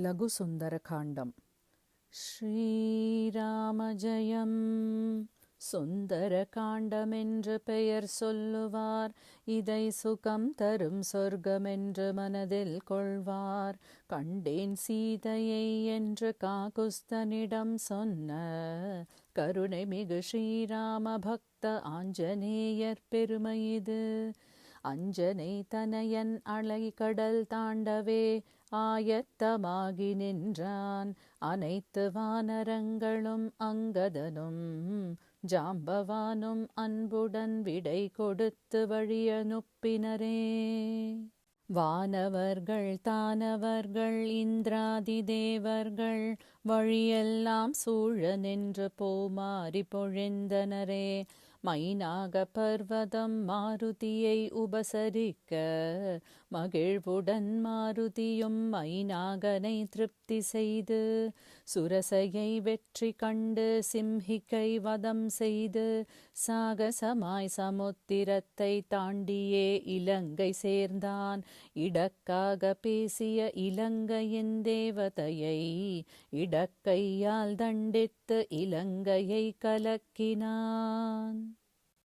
லகுசுந்தரகாண்டம். ஸ்ரீராமஜயம் சுந்தரகாண்டமென்று பெயர் சொல்லுவார். இதை சுகம் தரும் சொர்க்கமென்று மனதில் கொள்வார். கண்டேன் சீதையை என்று காகுஸ்தனிடம் சொன்ன கருணை மிகு ஸ்ரீராம பக்த ஆஞ்சநேயர் பெருமை இது. அஞ்சனை தனையன் அலைகடல் தாண்டவே ஆயத்தமாகி நின்றான். அனைத்து வானரங்களும் அங்கதனும் ஜாம்பவானும் அன்புடன் விடை கொடுத்து வழியனுப்பினரே. வானவர்கள் தானவர்கள் இந்திராதி தேவர்கள் வழியெல்லாம் சூழ நின்று போமாறி பொழிந்தனரே. மைனாக பர்வதம் மாருதியை உபசரிக்க மகிழ்வுடன் மாருதியும் மைனாகனை திருப்தி செய்து சுரசையை வெற்றி கண்டு சிம்ஹிகை வதம் செய்து சாகசமாய் சமுத்திரத்தை தாண்டியே இலங்கை சேர்ந்தான். இடக்காக பேசிய இலங்கையின் தேவதையை இடக்கையால் தண்டித்து இலங்கையை கலக்கினான்.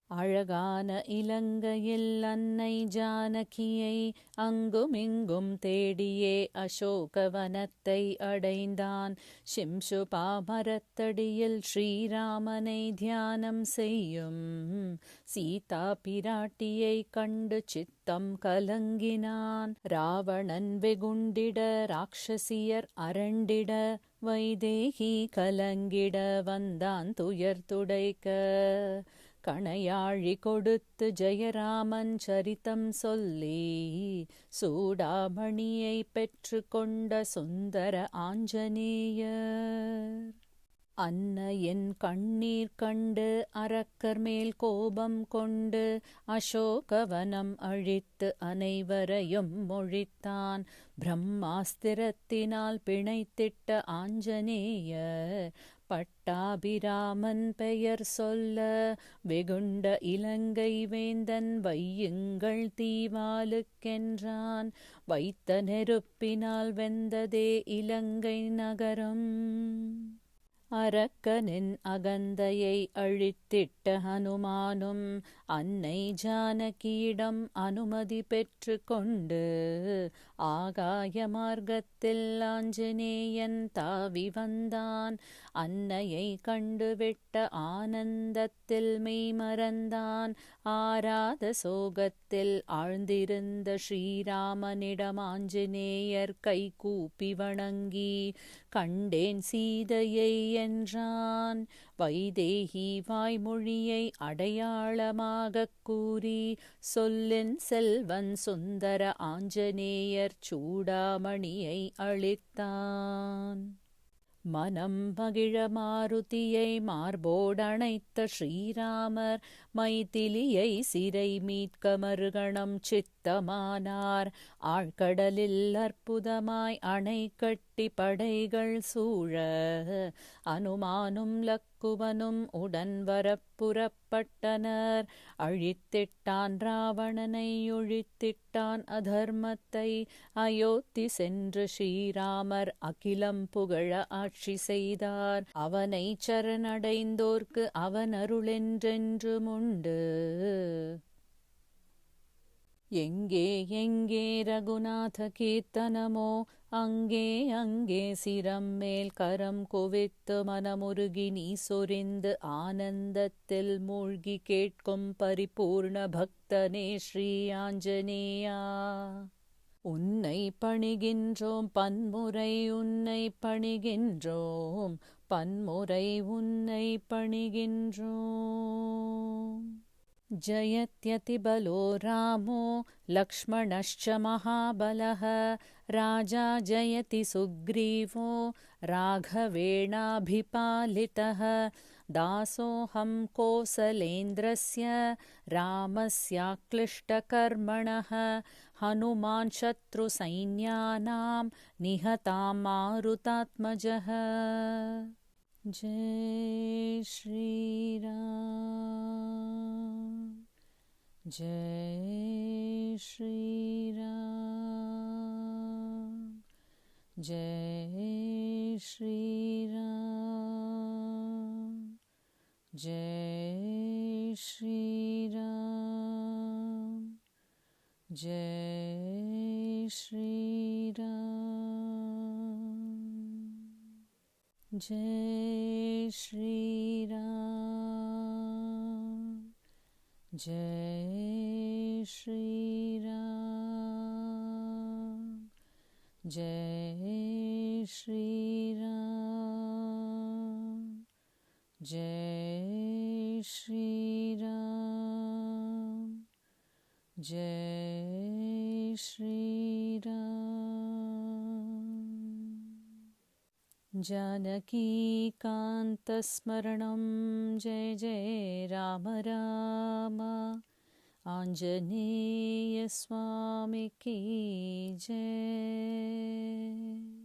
அழகான இலங்கையில் அன்னை ஜானகியை அங்குமிங்கும் தேடியே அசோகவனத்தை அடைந்தான். சிம்சுபா மரத்தடியில் ஸ்ரீராமனை தியானம் செய்யும் சீதா பிராட்டியை கண்டு சித்தம் கலங்கினான். ராவணன் வெகுண்டிட ராட்சசியர் அரண்டிட வைதேகி கலங்கிட வந்தான் துயர் துடைக்க. கணையாழி கொடுத்து ஜெயராமன் சரித்தம் சொல்லி சூடாமணியை பெற்று கொண்ட சுந்தர ஆஞ்சநேயர். அன்னையின் கண்ணீர் கண்டு அரக்கர் மேல் கோபம் கொண்டு அசோகவனம் அழித்து அனைவரையும் மொழித்தான். பிரம்மாஸ்திரத்தினால் பிணைத்திட்ட ஆஞ்சநேயர் பட்டாபிராமன் பெயர் சொல்ல வெகுண்ட இலங்கை வேந்தன் வையுங்கள் தீவாலுக்கென்றான். வைத்த நெருப்பினால் வெந்ததே இலங்கை நகரம். அரக்கனின் அகந்தையை அழித்திட்ட ஹனுமானும் அன்னை ஜானகியிடம் அனுமதி பெற்று கொண்டு ஆகாய மார்க்கத்தில் ஆஞ்சநேயன் தாவி வந்தான். அன்னையை கண்டுவிட்ட ஆனந்தத்தில் மெய்மறந்தான். ஆராத சோகத்தில் ஆழ்ந்திருந்த ஸ்ரீராமனிடம் ஆஞ்சநேயர் கை கூப்பி வணங்கி கண்டேன் சீதையை என்றான். வைதேகி வாய்மொழியை அடையாளமாகக் கூறி சொல்லின் செல்வன் சுந்தர ஆஞ்சநேயர் சூடாமணியை அளித்தான். மனம் மகிழ மாருதியை மார்போடணைத்த ஸ்ரீராமர் மைதிலியை சிறை மீட்க மறுகணம் சித்தமானார். ஆழ்கடலில் அற்புதமாய் அணை கட்டி படைகள் சூழ அனுமானும் லக்குவனும் உடன் வரப்புறப்பட்டனர். அழித்திட்டான் ராவணனை ஒழித்திட்டான் அதர்மத்தை. அயோத்தி சென்று ஸ்ரீராமர் அகிலம் புகழ ஆட்சி செய்தார். அவனை சரணடைந்தோர்க்கு அவன் அருளென்றென்றும் உண்டு. எங்கே எங்கே ரகுநாத கீர்த்தனமோ அங்கே அங்கே சிரம் மேல் கரம் குவித்து மனமுருகி நீ சொரிந்து ஆனந்தத்தில் மூழ்கி கேட்கும் பரிபூர்ண பக்தனே ஸ்ரீ ஆஞ்சநேயா. உன்னை பணிகின்றோம் பன்முறை உன்னை பணிகின்றோம் பன்முறை உன்னை பணிகின்றோம். ஜயத்யதி பலோ ராமோ லக்ஷ்மணश्च महाबलः ராஜா ஜயதி சுக்ரீவோ ராகவேணாபிபாலிதः. தாசோஹம் கோசலேந்திரஸ்ய ராமஸ்யாக்லிஷ்டகர்மணः ஹனுமான் சத்ரு சைன்யானாம் நிஹதாம் மாருதாத்மஜः. जय श्री राम जय श्री राम जय श्री राम, जय श्री राम, जय श्री राम, जय श्री राम, जय श्री राम, जय श्री राम, जय श्री राम, जय श्री राम। जानकीकान्तस्मरणं जय जय राम राम, आञ्जनेयस्वामी की जय।